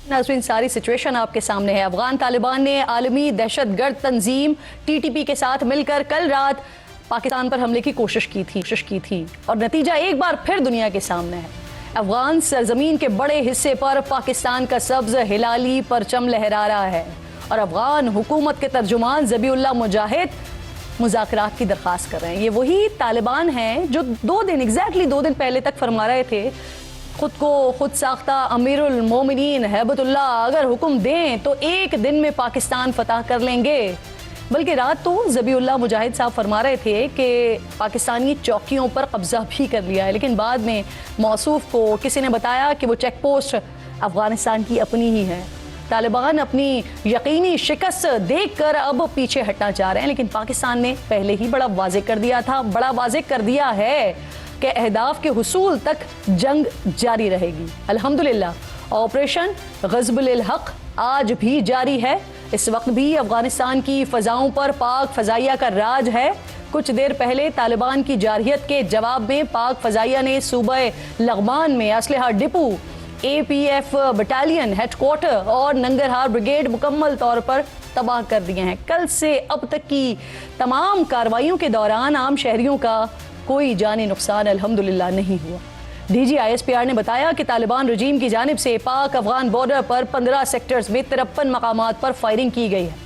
नाज़रीन, सारी सिचुएशन आपके सामने है। अफगान तालिबान ने आलमी दहशतगर्द तंजीम TTP के साथ मिलकर कल रात पाकिस्तान पर हमले की कोशिश की थी और नतीजा एक बार फिर दुनिया के सामने है। अफगान सरजमीन के बड़े हिस्से पर पाकिस्तान का सब्ज हिलाली परचम लहरा रहा है और अफगान हुकूमत के तर्जुमान ज़बीउल्लाह मुजाहिद मुज़ाकरात की दरख्वास्त कर रहे हैं। ये वही तालिबान हैं जो 2 दिन पहले तक फरमा रहे थे खुद को खुद साख्ता अमीरुल मोमिनीन हैबतुल्लाह अगर हुक्म दें तो एक दिन में पाकिस्तान फतह कर लेंगे। बल्कि रात तो ज़बीउल्लाह मुजाहिद साहब फरमा रहे थे कि पाकिस्तानी चौकियों पर कब्जा भी कर लिया है, लेकिन बाद में मौसूफ को किसी ने बताया कि वो चेक पोस्ट अफगानिस्तान की अपनी ही है। तालिबान अपनी यकीनी शिकस्त देखकर अब पीछे हटना चाह रहे हैं, लेकिन पाकिस्तान ने पहले ही बड़ा वाज़ेह कर दिया है कि अहदाफ के हुसूल तक जंग जारी रहेगी। अल्हम्दुलिल्लाह ऑपरेशन ग़ज़बुल हक़ आज भी जारी है। इस वक्त भी अफगानिस्तान की फ़ज़ाओं पर पाक फ़ज़ाइया का राज है। कुछ देर पहले तालिबान की जारहियत के जवाब में पाक फ़ज़ाइया ने सूबे लग़मान में असलहा डिपो, APF बटालियन हेडक्वार्टर और नंगरहार ब्रिगेड मुकम्मल तौर पर तबाह कर दिए हैं। कल से अब तक की तमाम कार्रवाइयों के दौरान आम शहरियों का कोई जानी नुकसान अल्हम्दुलिल्लाह नहीं हुआ। DG ISPR ने बताया कि तालिबान रजीम की जानिब से पाक अफगान बॉर्डर पर 15 सेक्टर्स में 53 मकामात पर फायरिंग की गई है।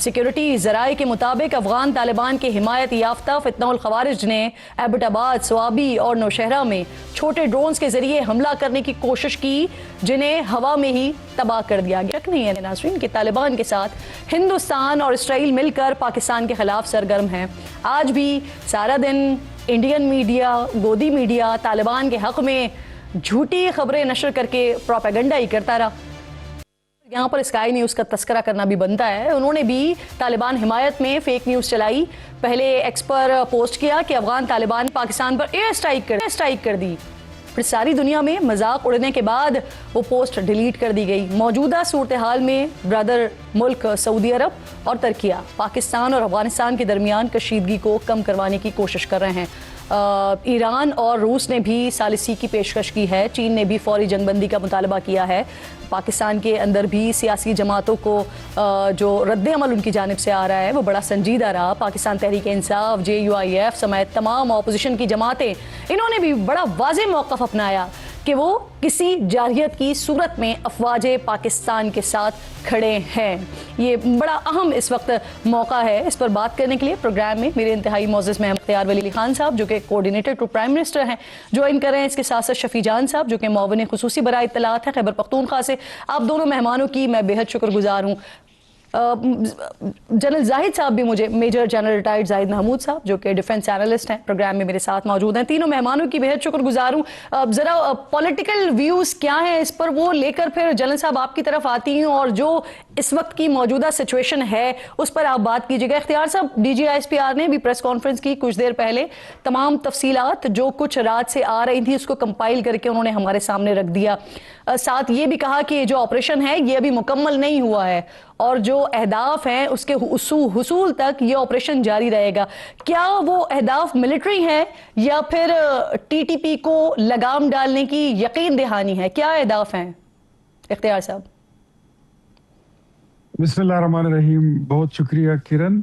सिक्योरिटी ज़राए के मुताबिक अफगान तालिबान के हिमायत याफ्ता फितनउल ख़वारिज ने एबटाबाद, स्वाबी और नौशहरा में छोटे ड्रोन्स के जरिए हमला करने की कोशिश की, जिन्हें हवा में ही तबाह कर दिया गया। शक नहीं है नाज़रीन कि तालिबान के साथ हिंदुस्तान और इसराइल मिलकर पाकिस्तान के खिलाफ सरगर्म हैं। आज भी सारा दिन इंडियन मीडिया, गोदी मीडिया तालिबान के हक़ में झूठी खबरें नशर करके प्रोपेगेंडा ही करता रहा। यहाँ पर स्काई न्यूज़ का तस्करा करना भी बनता है। उन्होंने भी तालिबान हिमायत में फेक न्यूज़ चलाई। पहले एक्स पर पोस्ट किया कि अफगान तालिबान पाकिस्तान पर एयर स्ट्राइक कर दी, फिर सारी दुनिया में मजाक उड़ने के बाद वो पोस्ट डिलीट कर दी गई। मौजूदा सूरत हाल में ब्रदर मुल्क सऊदी अरब और तुर्किया पाकिस्तान और अफगानिस्तान के दरमियान कशीदगी को कम करवाने की कोशिश कर रहे हैं। ईरान और रूस ने भी सालिसी की पेशकश की है। चीन ने भी फौरी जंगबंदी का मुतालबा किया है। पाकिस्तान के अंदर भी सियासी जमातों को जो रद्द-ए-अमल उनकी जानिब से आ रहा है वो बड़ा संजीदा रहा। पाकिस्तान तहरीक इंसाफ, JUIF समेत तमाम अपोजिशन की जमातें, इन्होंने भी बड़ा वाज़ेह मौक़िफ़ अपनाया कि वो किसी जारहियत की सूरत में अफवाज पाकिस्तान के साथ खड़े हैं। ये बड़ा अहम इस वक्त मौका है। इस पर बात करने के लिए प्रोग्राम में मेरे इंतहाई मोअज़्ज़ज़ मेहमान इख्तियार वली खान साहब जो कि कोऑर्डिनेटर टू प्राइम मिनिस्टर हैं ज्वाइन कर रहे हैं। इसके साथ साथ शफी जान साहब जो कि मुआविन खुसूसी बराए इत्तलात हैं खैबर पख्तूनख्वा से। आप दोनों मेहमानों की मैं बेहद शुक्रगुजार हूँ। जनरल जाहिद साहब भी मुझे, major general retired Zahid Mahmood साहब जो कि डिफेंस एनालिस्ट हैं, प्रोग्राम में मेरे साथ मौजूद हैं। तीनों मेहमानों की बेहद शुक्रगुजार हूँ। ज़रा पॉलिटिकल व्यूज़ क्या हैं इस पर वो लेकर फिर जनरल साहब आपकी तरफ आती हूँ और जो इस वक्त की मौजूदा सिचुएशन है उस पर आप बात कीजिएगा। इख्तियार साहब, DG ISPR ने भी प्रेस कॉन्फ्रेंस की कुछ देर पहले, तमाम तफसीलात जो कुछ रात से आ रही थी उसको कंपाइल करके उन्होंने हमारे सामने रख दिया। साथ ये भी कहा कि जो ऑपरेशन है ये अभी मुकम्मल नहीं हुआ है और जो अहदाफ हैं उसके हुसूल तक ये ऑपरेशन जारी रहेगा। क्या वो अहदाफ मिलिट्री हैं या फिर TTP को लगाम डालने की यकीन दहानी है? क्या अहदाफ हैं इख्तियार साहब? बिस्मिल्लाहिर्रहमानिर्रहीम। बहुत शुक्रिया किरण।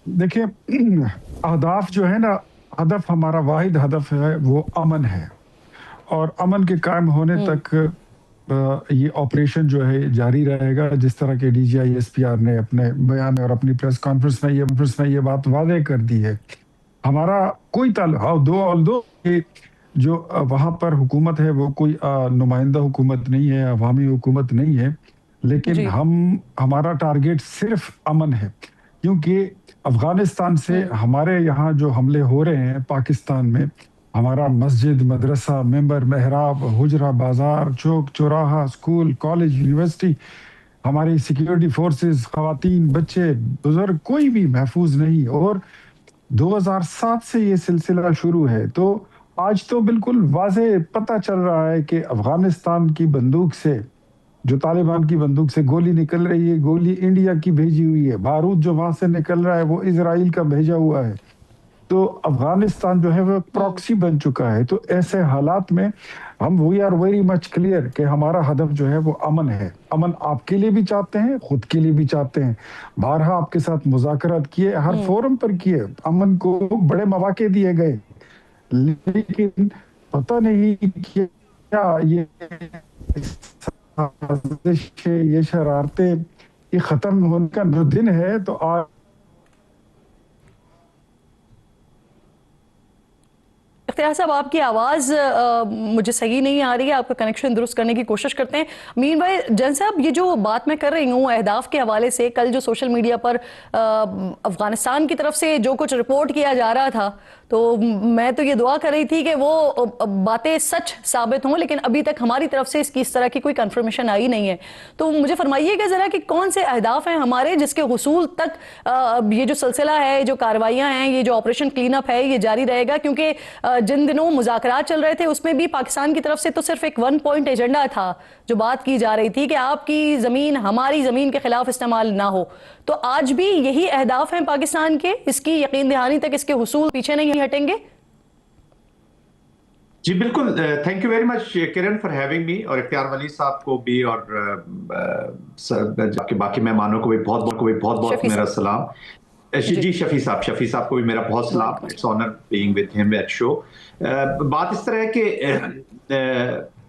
देखिए, अहदाफ जो है ना, हदफ हमारा वाहिद हदफ है वो अमन है और अमन के कायम होने तक ये ऑपरेशन जो है जारी रहेगा। जिस तरह के DG ISPR ने अपने बयान और अपनी प्रेस कॉन्फ्रेंस में ये बात वादे कर दी है। हमारा कोई दो जो वहाँ पर हुकूमत है वो कोई नुमाइंदा हुकूमत नहीं है, अवामी हुकूमत नहीं है, लेकिन हमारा टारगेट सिर्फ अमन है। क्योंकि अफगानिस्तान से हमारे यहाँ जो हमले हो रहे हैं पाकिस्तान में, हमारा मस्जिद, मदरसा, मेंबर, मेहराब, हुजरा, बाजार, चौक चौराहा, स्कूल, कॉलेज, यूनिवर्सिटी, हमारी सिक्योरिटी फोर्सेस, खवातीन, बच्चे, बुजुर्ग, कोई भी महफूज नहीं। और 2007 से ये सिलसिला शुरू है। तो आज तो बिल्कुल वाज़े पता चल रहा है कि अफगानिस्तान की बंदूक से, जो तालिबान की बंदूक से गोली निकल रही है, गोली इंडिया की भेजी हुई है। बारूद जो वहां से निकल रहा है वो इजराइल का भेजा हुआ है। तो अफगानिस्तान जो है वो प्रॉक्सी बन चुका है। तो ऐसे हालात में we are very much clear कि हमारा हदफ जो है वो अमन है। अमन आपके लिए भी चाहते हैं, खुद के लिए भी चाहते हैं। बारहा आपके साथ मुज़ाकरात किए, हर फोरम पर किए, अमन को बड़े मौके दिए गए, लेकिन पता नहीं क्या ये साजिश, ये शरारतें, ये खत्म होने का जो दिन है, तो आज इख्तियार साहब, आपकी आवाज़ मुझे सही नहीं आ रही है, आपका कनेक्शन दुरुस्त करने की कोशिश करते हैं। मीन भाई जैन साहब, ये जो बात मैं कर रही हूँ अहदाफ के हवाले से, कल जो सोशल मीडिया पर अफगानिस्तान की तरफ से जो कुछ रिपोर्ट किया जा रहा था, तो मैं तो ये दुआ कर रही थी कि वो बातें सच साबित हों, लेकिन अभी तक हमारी तरफ से इसकी इस तरह की कोई कंफर्मेशन आई नहीं है। तो मुझे फरमाइएगा ज़रा कि कौन से अहदाफ हैं हमारे जिसके हुसूल तक ये जो सिलसिला है, जो कार्रवाइयाँ हैं, ये जो ऑपरेशन क्लीन अप है, ये जारी रहेगा? क्योंकि जिन दिनों मुज़ाकरात चल रहे थे उसमें भी पाकिस्तान की तरफ से तो सिर्फ एक 1 पॉइंट एजेंडा था, जो बात की जा रही थी कि आपकी ज़मीन हमारी ज़मीन के खिलाफ इस्तेमाल ना हो। तो आज भी यही अहदाफ हैं पाकिस्तान के, इसकी यकीन दहानी तक इसके हुसूल पीछे नहीं हटेंगे? जी बिल्कुल, thank you very much Kiran for having me, और इख्तियार वली साहब को भी और बाकी मेहमानों को भी बहुत मेरा सलाम। जी शफी साहब को भी मेरा बहुत सलाम। It's honour being with him at show. बात इस तरह है कि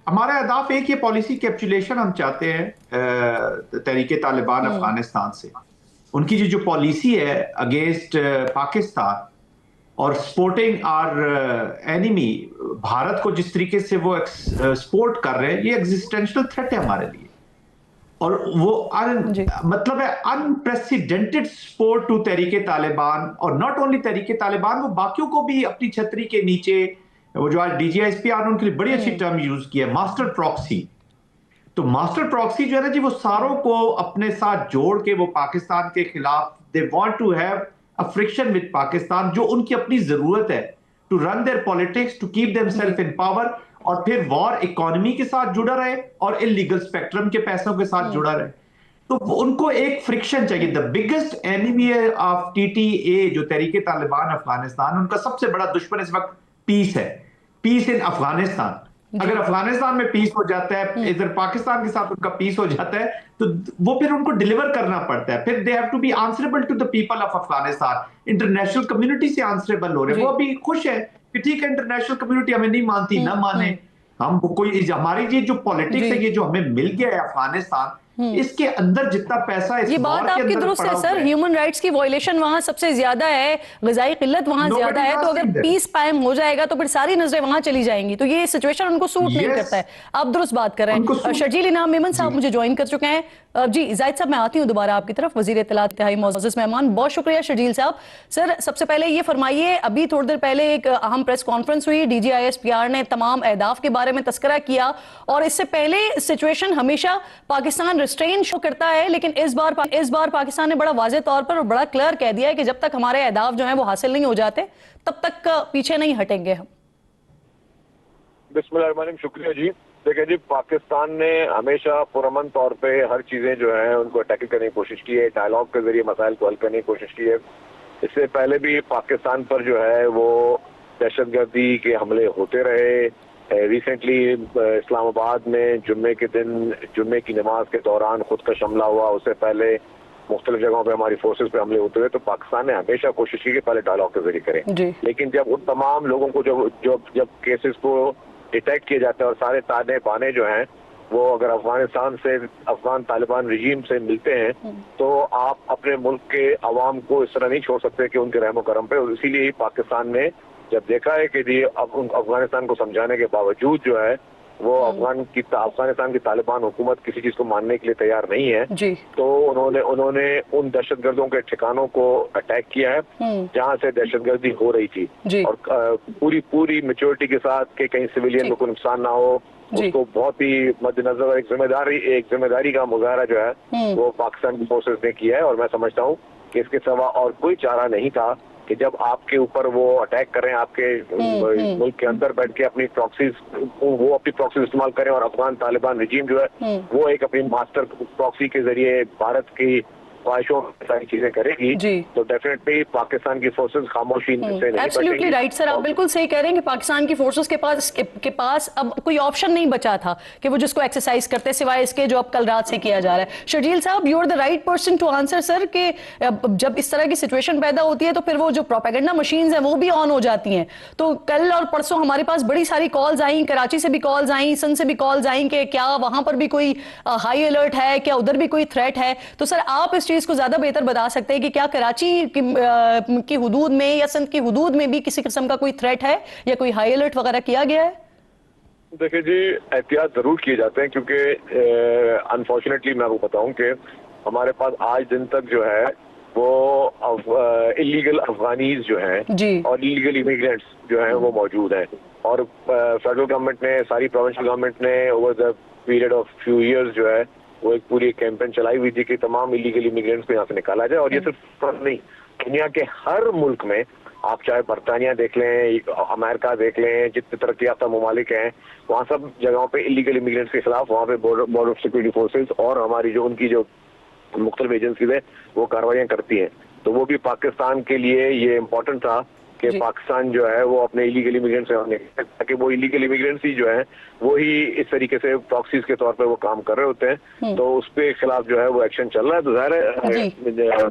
हमारा अहदाफ एक ये पॉलिसी कैप्चुलेशन हम चाहते हैं तहरीके तालिबान अफगानिस्तान से। उनकी जो पॉलिसी है अगेंस्ट पाकिस्तान और सपोर्टिंग आर एनिमी, भारत को जिस तरीके से वो सपोर्ट कर रहे हैं, ये एग्जिस्टेंशियल थ्रेट है हमारे लिए। और वो मतलब है unprecedented support to Tehrike Taliban, और नॉट ओनली तहरीके तालिबान, वो बाकियों को भी अपनी छतरी के नीचे, वो जो आज DGISP उनके लिए बड़ी अच्छी टर्म यूज की है, मास्टर प्रॉक्सी। तो मास्टर प्रॉक्सी जो है ना जी, वो सारों को अपने साथ जोड़ के वो पाकिस्तान के खिलाफ, they want to have a friction with Pakistan, जो उनकी अपनी जरूरत है to run their politics, to keep themself in power, और फिर वॉर इकोनॉमी के साथ जुड़ा रहे और इलीगल स्पेक्ट्रम के पैसों के साथ जुड़ा रहे। तो उनको एक फ्रिक्शन चाहिए। The biggest enemy of TTA जो तहरीके तालिबान अफगानिस्तान, उनका सबसे बड़ा दुश्मन इस वक्त पीस है, पीस इन अफगानिस्तान। अगर अफगानिस्तान में पीस हो जाता है, इधर पाकिस्तान के साथ उनका पीस हो जाता है, तो वो फिर उनको डिलीवर करना पड़ता है। फिर they have to be answerable to the people of Afghanistan. International community से आंसरेबल हो रहे हैं। वो अभी खुश है कि ठीक है, इंटरनेशनल कम्युनिटी हमें नहीं मानती, ना माने, हम कोई हमारी ये जो पॉलिटिक्स है, ये जो हमें मिल गया है अफगानिस्तान, इसके अंदर जितना पैसा ये बात आपकी दुरुस्त है सर। ह्यूमन राइट्स की वायलेशन वहां सबसे ज्यादा है, ग़िज़ाई किल्लत वहां ज्यादा है। तो अगर पीस कायम हो जाएगा तो फिर सारी नजरें वहां चली जाएंगी। तो ये सिचुएशन उनको सूट नहीं करता है। आप दुरुस्त बात कर रहे हैं। शर्जील इनाम मेमन साहब मुझे ज्वाइन कर चुके हैं। जी जाहिद साहब, मैं आती हूँ दोबारा आपकी तरफ। वजीर इत्तलात इंतहाई मोअज़्ज़ज़ मेहमान, बहुत शुक्रिया शर्जील साहब। सर सबसे पहले ये फरमाइए, अभी थोड़ी देर पहले एक अहम प्रेस कॉन्फ्रेंस हुई, DGISPR ने तमाम अहदाफ के बारे में तस्करा किया, और इससे पहले सिचुएशन हमेशा पाकिस्तान रिस्ट्रेन शो करता है, लेकिन इस बार पाकिस्तान ने बड़ा वाज़ेह तौर पर और बड़ा क्लियर कह दिया है कि जब तक हमारे अहदाफ जो हैं वो हासिल नहीं हो जाते, तब तक पीछे नहीं हटेंगे हम। बिस्मिल्लाह, शुक्रिया जी। देखिए जी, पाकिस्तान ने हमेशा पुरअमन तौर पे हर चीजें जो है उनको टैकल करने की कोशिश की है, डायलॉग के जरिए मसाइल को हल करने की कोशिश की है। इससे पहले भी पाकिस्तान पर जो है वो दहशतगर्दी के हमले होते रहे। रिसेंटली इस्लामाबाद में जुम्मे के दिन जुम्मे की नमाज के दौरान खुदकश हमला हुआ। उससे पहले मुख्तलिफ जगहों पे हमारी फोर्सेस पे हमले होते हुए। तो पाकिस्तान ने हमेशा कोशिश की कि पहले डायलॉग के जरिए करें, लेकिन जब उन तमाम लोगों को जब केसेस को डिटेक्ट किए जाते हैं और सारे ताने बाने जो हैं वो अगर अफगानिस्तान से, अफगान तालिबान रजीम से मिलते हैं, तो आप अपने मुल्क के अवाम को इस तरह नहीं छोड़ सकते कि उनके रहमो करम पे। और इसीलिए ही पाकिस्तान ने जब देखा है कि जी अब अफगानिस्तान को समझाने के बावजूद जो है वो अफगानिस्तान की तालिबान हुकूमत किसी चीज को मानने के लिए तैयार नहीं है, तो उन्होंने उन दहशतगर्दों के ठिकानों को अटैक किया है जहां से दहशतगर्दी हो रही थी, और पूरी मैच्योरिटी के साथ कि कहीं सिविलियन को नुकसान ना हो, उसको बहुत ही मद्देनजर एक जिम्मेदारी का मुजाहरा जो है वो पाकिस्तान की फोर्सेस ने किया है। और मैं समझता हूँ कि इसके सिवा और कोई चारा नहीं था कि जब आपके ऊपर वो अटैक करें, आपके मुल्क के अंदर बैठ के अपनी प्रॉक्सीज इस्तेमाल करें, और अफगान तालिबान रजीम जो है वो एक अपनी मास्टर प्रॉक्सी के जरिए भारत की ख्वाहिशों में सारी चीजें करेगी तो डेफिनेटली पाकिस्तान की फोर्सेस खामोशी से नहीं एब्सोल्युटली राइट सर, आप बिल्कुल सही कह रहे हैं कि पाकिस्तान की फोर्सेस के पास अब कोई ऑप्शन नहीं बचा था कि वो जिसको एक्सरसाइज करते सिवाय इसके जो अब कल रात से किया जा रहा है। शर्जील साहब, you are the right person to answer sir कि जब इस तरह की सिचुएशन पैदा होती है तो फिर वो जो प्रोपेगेंडा मशीन्स हैं वो भी ऑन हो जाती हैं। तो कल और परसों हमारे पास बड़ी सारी कॉल्स आई, कराची से भी कॉल्स आई, सन से भी कॉल्स आई कि क्या वहां पर भी कोई हाई अलर्ट है, क्या उधर भी कोई थ्रेट है। तो सर आप इस चीज को ज्यादा बेहतर बता सकते हैं कि क्या कराची की हुदूद में या सिंध की हुदूद में भी किसी किस्म का कोई थ्रेट है या कोई हाई अलर्ट वगैरह किया गया है? देखिए जी, एहतियात जरूर किए जाते हैं क्योंकि अनफॉर्चुनेटली मैं आपको बताऊं कि हमारे पास आज दिन तक जो है वो इलीगल अफगानीज जो हैं और इलीगल इमिग्रेंट्स जो हैं वो मौजूद हैं। और फेडरल गवर्नमेंट ने, सारी प्रोविंशियल गवर्नमेंट ने over the period of few years जो है वो एक पूरी कैंपेन चलाई हुई थी कि तमाम इलीगल इमिग्रेंट्स को यहाँ से निकाला जाए। और ये सिर्फ नहीं, दुनिया के हर मुल्क में, आप चाहे बरतानिया देख लें, अमेरिका देख लें, जितने तरक्की याफ्ता ममालिक हैं, वहाँ सब जगहों पे इलीगल इमिग्रेंट्स के खिलाफ वहाँ पे बॉर्डर सिक्योरिटी फोर्सेज और हमारी जो उनकी जो मुख्तलिफ एजेंसीज है वो कार्रवाइयाँ करती हैं। तो वो भी पाकिस्तान के लिए ये इम्पोर्टेंट था कि पाकिस्तान जो है वो अपने इलीगल इमिग्रेंट्स से, ताकि वो इलीगल इमिग्रेंट्स ही जो है वो ही इस तरीके से प्रॉक्सीज के तौर पे वो काम कर रहे होते हैं। तो उसके खिलाफ जो है वो एक्शन चल रहा है। तो जाहिर है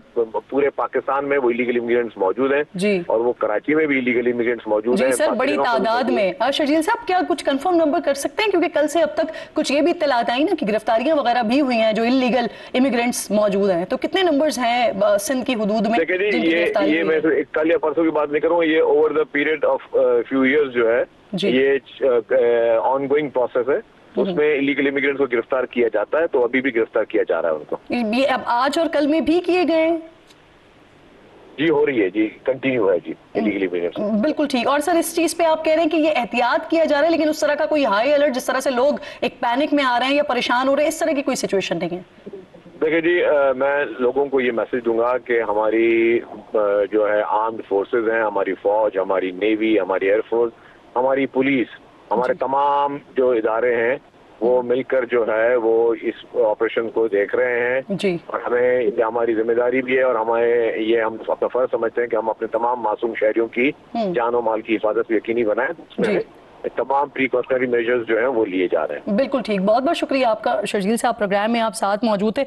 पूरे पाकिस्तान में वो इलीगल इमिग्रेंट्स मौजूद हैं और वो कराची में भी इलीगल इमिग्रेंट्स मौजूद हैं सर, बड़ी तादाद में। शर्जील साहब, क्या कुछ कंफर्म नंबर कर सकते हैं, क्योंकि कल से अब तक कुछ ये भी इत्तलात आई ना कि गिरफ्तारियां वगैरह भी हुई हैं जो इलीगल इमिग्रेंट्स मौजूद हैं, तो कितने नंबर्स हैं सिंध की हुदूद में? ये मैं कल या परसों की बात नहीं करूँगा, ये over the period of few years जो है ये ऑनगोइंग प्रोसेस है। उसमें इलीगल इमिग्रेंट्स को गिरफ्तार किया जाता है, तो अभी भी गिरफ्तार किया जा रहा है उनको। ये अब आज और कल में भी किए गए? जी हो रही है जी, कंटिन्यू है जी इलीगल इमिग्रेंट्स। बिल्कुल ठीक। और सर इस चीज पे आप कह रहे हैं कि ये एहतियात किया जा रहा है, लेकिन उस तरह का कोई हाई अलर्ट जिस तरह से लोग एक पैनिक में आ रहे हैं या परेशान हो रहे हैं, इस तरह की कोई सिचुएशन नहीं है? देखिए जी, मैं लोगों को ये मैसेज दूंगा कि हमारी जो है आर्म्ड फोर्सेस हैं, हमारी फौज, हमारी नेवी, हमारी एयरफोर्स, हमारी पुलिस, हमारे तमाम जो इदारे हैं वो मिलकर जो है वो इस ऑपरेशन को देख रहे हैं। और हमें हमारी जिम्मेदारी भी है और हमें ये हम अपना फर्ज समझते हैं कि हम अपने तमाम मासूम शहरियों की जान और माल की हिफाजत यकीनी बनाएं। तमाम प्रिकॉशनरी मेजर्स जो हैं वो लिए जा रहे हैं। बिल्कुल ठीक। बहुत बहुत शुक्रिया आपका शर्जील साहब, प्रोग्राम में आप साथ मौजूद थे।